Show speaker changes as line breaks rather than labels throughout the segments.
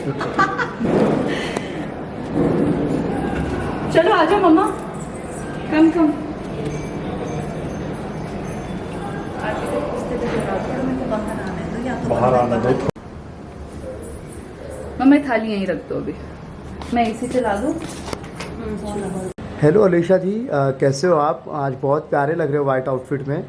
चलो आ जाओ मम्मा, कम कम।
बाहर आना दो।
मम्मा थाली यहीं रख दो, अभी मैं इसी चला दूँ।
हेलो अलीशा जी, कैसे हो आप? आज बहुत प्यारे लग रहे हो वाइट आउटफिट में।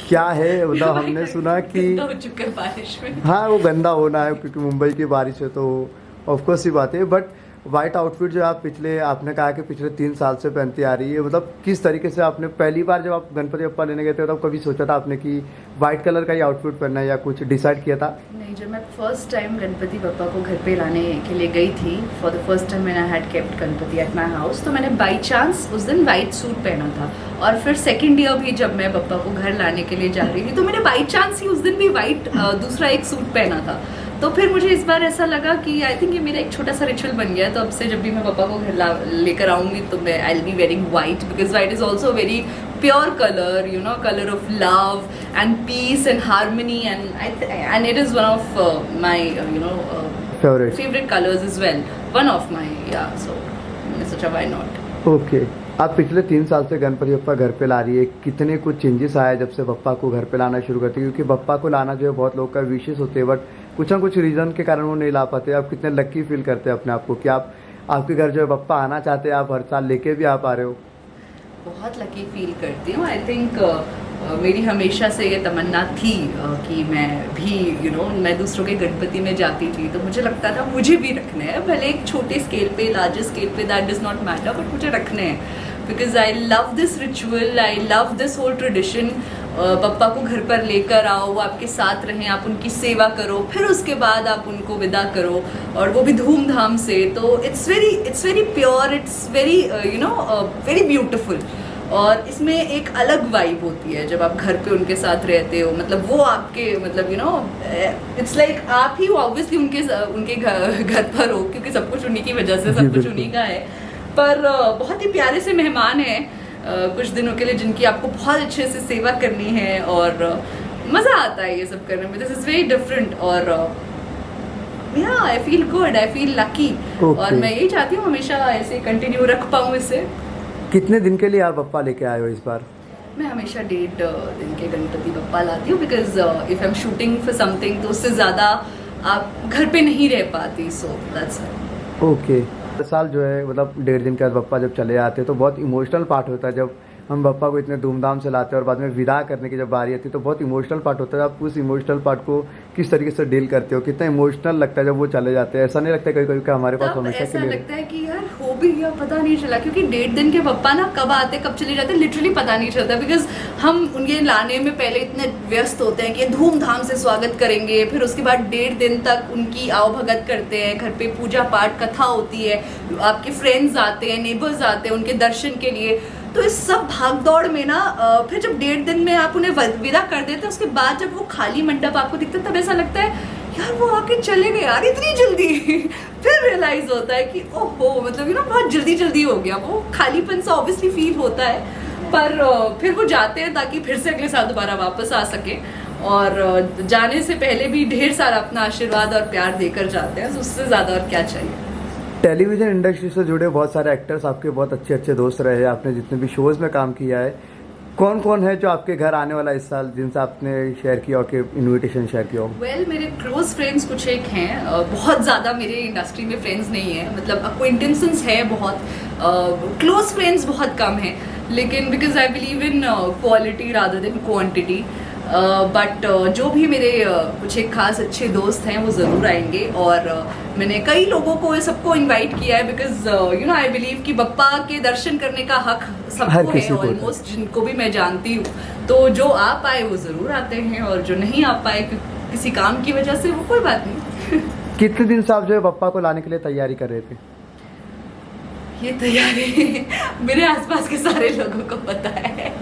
क्या है मतलब हमने सुना कि
हो चुका है बारिश में।
हाँ वो गंदा होना है क्योंकि मुंबई की बारिश है तो ऑफकोर्स ही बात है, बट वाइट आउटफिट जो आप आपने कहा कि पिछले 3 साल से पहनती आ रही है, मतलब किस तरीके से आपने पहली बार जब आप गणपति बप्पा लेने गए थे तब कभी सोचा था आपने कि वाइट कलर का ही आउटफिट पहनना है या कुछ डिसाइड किया था?
नहीं, जब मैं फर्स्ट टाइम गणपति बप्पा को घर पे लाने के लिए गई थी, फॉर द फर्स्ट टाइम मैंने had kept Ganpati at my house, तो मैंने बाई चांस उस दिन वाइट सूट पहना था। और फिर सेकेंड ईयर भी जब मैं बप्पा को घर लाने के लिए जा रही थी तो मैंने बाई चांस ही उस दिन भी वाइट दूसरा एक सूट पहना था। तो फिर मुझे इस बार ऐसा लगा कि आई थिंक ये मेरा एक छोटा सा रिचुअल बन गया है, तो अब से जब भी मैं पापा को घर लेकर आऊँगी तो मैं I will be wearing white, because white is also very pure colour, you know, colour of love and peace and harmony, and it is one of my you know favourite colours as well, one of my, yeah so मैंने सोचा why not.
Okay, आप पिछले 3 साल से गणपति बप्पा घर पे ला रही है, कितने कुछ चेंजेस आए जब से बप्पा को घर पे लाना शुरू करती है? क्योंकि बप्पा को लाना जो है बहुत लोग का विशेष होते हैं, बट कुछ ना कुछ रीज़न के कारण वो नहीं ला पाते। आप कितने लक्की फील करते हैं अपने आप को कि आपके घर जो है बप्पा आना चाहते हैं, आप हर साल लेके भी आप आ रहे हो?
बहुत लकी फील करती हूँ। आई थिंक मेरी हमेशा से ये तमन्ना थी कि मैं भी यू नो मैं दूसरों के गणपति में जाती थी, तो मुझे लगता था मुझे भी रखने हैं, भले एक छोटे स्केल पे, लार्जर स्केल पे, that does not matter, but मुझे रखने हैं because I love this ritual, I love this whole tradition. पप्पा को घर पर लेकर आओ, वो आपके साथ रहें, आप उनकी सेवा करो, फिर उसके बाद आप उनको विदा करो, और वो भी धूमधाम से। तो it's very pure, it's very you know very beautiful. और इसमें एक अलग वाइब होती है जब आप घर पे उनके साथ रहते हो, मतलब वो आपके मतलब यू नो इट्स लाइक आप ही ऑब्वियसली उनके घर पर हो, क्योंकि सब कुछ उन्हीं की वजह से, सब कुछ उन्हीं का है। पर बहुत ही प्यारे से मेहमान हैं कुछ दिनों के लिए, जिनकी आपको बहुत अच्छे से सेवा करनी है, और मज़ा आता है ये सब करने में। दिस इज़ वेरी डिफरेंट, और या I feel good, I feel lucky, और मैं यही चाहती हूँ हमेशा ऐसे कंटिन्यू रख पाऊँ इसे।
कितने दिन के लिए आप बप्पा लेके आए हो इस बार?
मैं हमेशा 1.5 दिन के गणपति बप्पा लाती हूँ, because if I am shooting for something तो उससे ज़्यादा आप घर पे नहीं रह पाती, सो दैट्स इट।
ओके, हर साल जो है मतलब 1.5 दिन के बाद बप्पा जब चले आते हैं तो बहुत इमोशनल पार्ट होता है, जब हम बप्पा को इतने धूमधाम से लाते हैं और बाद में विदा करने की जब बारी आती है तो बहुत इमोशनल पार्ट होता है। आप उस इमोशनल पार्ट को किस तरीके से डील करते हो? कितना इमोशनल लगता है जब वो चले जाते हैं? ऐसा नहीं लगता कभी कभी कि हमारे पास हमेशा के लिए?
ऐसा लगता है कि यार हो भी गया, पता नहीं चला, क्योंकि 1.5 दिन के पप्पा ना कब आते कब चले जाते लिटरली पता नहीं चलता, बिकॉज हम उनके लाने में पहले इतने व्यस्त होते हैं कि धूमधाम से स्वागत करेंगे, फिर उसके बाद 1.5 दिन तक उनकी आवभगत करते हैं, घर पे पूजा पाठ कथा होती है, आपके फ्रेंड्स आते हैं, नेबर्स आते हैं उनके दर्शन के लिए। तो इस सब भाग दौड़ में ना फिर जब 1.5 दिन में आप उन्हें विदा कर देते हैं, उसके बाद जब वो खाली मंडप आपको दिखता है तब ऐसा लगता है यार वो आके चले गए यार इतनी जल्दी। फिर रियलाइज होता है कि ओहो, मतलब यू नो बहुत जल्दी हो गया। वो खालीपन सा ऑब्वियसली फील होता है, पर फिर वो जाते हैं ताकि फिर से अगले साल दोबारा वापस आ सके, और जाने से पहले भी ढेर सारा अपना आशीर्वाद और प्यार देकर जाते हैं, तो उससे ज़्यादा और क्या चाहिए।
टेलीविजन इंडस्ट्री से जुड़े बहुत सारे एक्टर्स आपके बहुत अच्छे दोस्त रहे हैं, आपने जितने भी शोज़ में काम किया है, कौन कौन है जो आपके घर आने वाला इस साल जिनसे आपने शेयर किया हो कि इनविटेशन शेयर किया हो?
वेल, मेरे क्लोज फ्रेंड्स कुछ एक हैं, बहुत ज़्यादा मेरे इंडस्ट्री में फ्रेंड्स नहीं है, मतलब अक्वेंटेंसेस है बहुत, क्लोज फ्रेंड्स बहुत कम हैं, लेकिन because I believe in quality rather than quantity, but जो भी मेरे कुछ एक खास अच्छे दोस्त हैं वो ज़रूर आएंगे, और मैंने कई लोगों को सबको इनवाइट किया है, because you know I believe कि बप्पा के दर्शन करने का हक सबको है ऑलमोस्ट, जिनको भी मैं जानती हूँ। तो जो आ पाए वो ज़रूर आते हैं, और जो नहीं आ पाए किसी काम की वजह से वो कोई बात नहीं।
कितने दिन से आप जो है बप्पा को लाने के लिए तैयारी कर रहे थे?
ये तैयारी मेरे आसपास के सारे लोगों को पता है।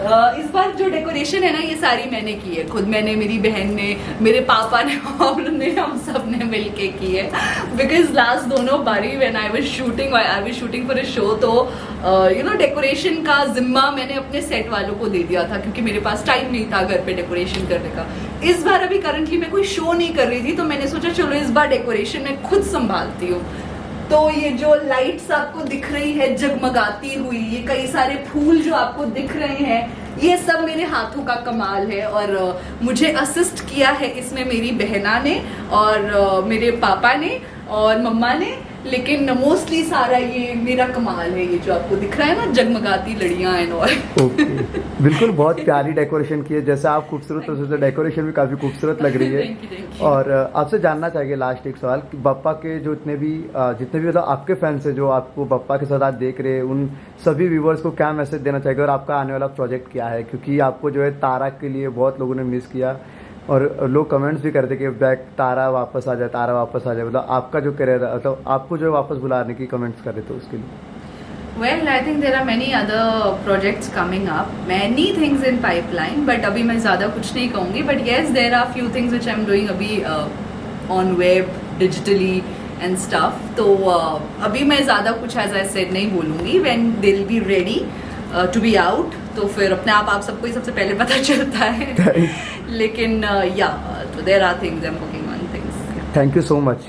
इस बार जो डेकोरेशन है ना, ये सारी मैंने की है खुद, मैंने, मेरी बहन ने, मेरे पापा ने, हम सब ने मिलके की है, बिकॉज लास्ट दोनों बारी when I was shooting for a show, तो यू नो डेकोरेशन का जिम्मा मैंने अपने सेट वालों को दे दिया था, क्योंकि मेरे पास टाइम नहीं था घर पे डेकोरेशन करने का। इस बार अभी करंटली मैं कोई शो नहीं कर रही थी, तो मैंने सोचा चलो इस बार डेकोरेशन मैं खुद संभालती हूँ। तो ये जो लाइट्स आपको दिख रही है जगमगाती हुई, ये कई सारे फूल जो आपको दिख रहे हैं, ये सब मेरे हाथों का कमाल है। और मुझे असिस्ट किया है इसमें मेरी बहना ने और मेरे पापा ने और मम्मा ने, लेकिन मोस्टली सारा ये मेरा कमाल है। ये जो आपको दिख रहा है ना जगमगाती लड़ियां एंड ऑल।
ओके, बिल्कुल बहुत प्यारी डेकोरेशन की है। जैसे आप खूबसूरत हो, डेकोरेशन भी काफ़ी खूबसूरत लग रही है।
Thank you.
और आपसे जानना चाहिए लास्ट एक सवाल कि बप्पा के जो जितने भी मतलब आपके फैंस हैं जो आपको बप्पा के साथ आज देख रहे हैं, उन सभी व्यूवर्स को क्या मैसेज देना चाहिए और आपका आने वाला प्रोजेक्ट क्या है? क्योंकि आपको जो है तारा के लिए बहुत लोगों ने मिस किया और लोग कमेंट्स भी करते कि बैक तारा वापस आ जाए, तारा वापस आ जाए। मतलब आपका जो करियर है, मतलब आपको जो है वापस बुलाने की कमेंट्स कर रहे थे उसके लिए।
Well, I think there are many other projects coming up, many things in pipeline, but अभी मैं ज़्यादा कुछ नहीं कहूँगी। But yes, there are few things which I'm doing अभी on web, digitally and stuff. तो अभी मैं ज़्यादा कुछ as I said नहीं बोलूँगी। When they'll be ready to be out, तो फिर अपने आप सबको ही सबसे पहले पता चलता है। लेकिन या तो there are things I'm working on things.
Thank you so much.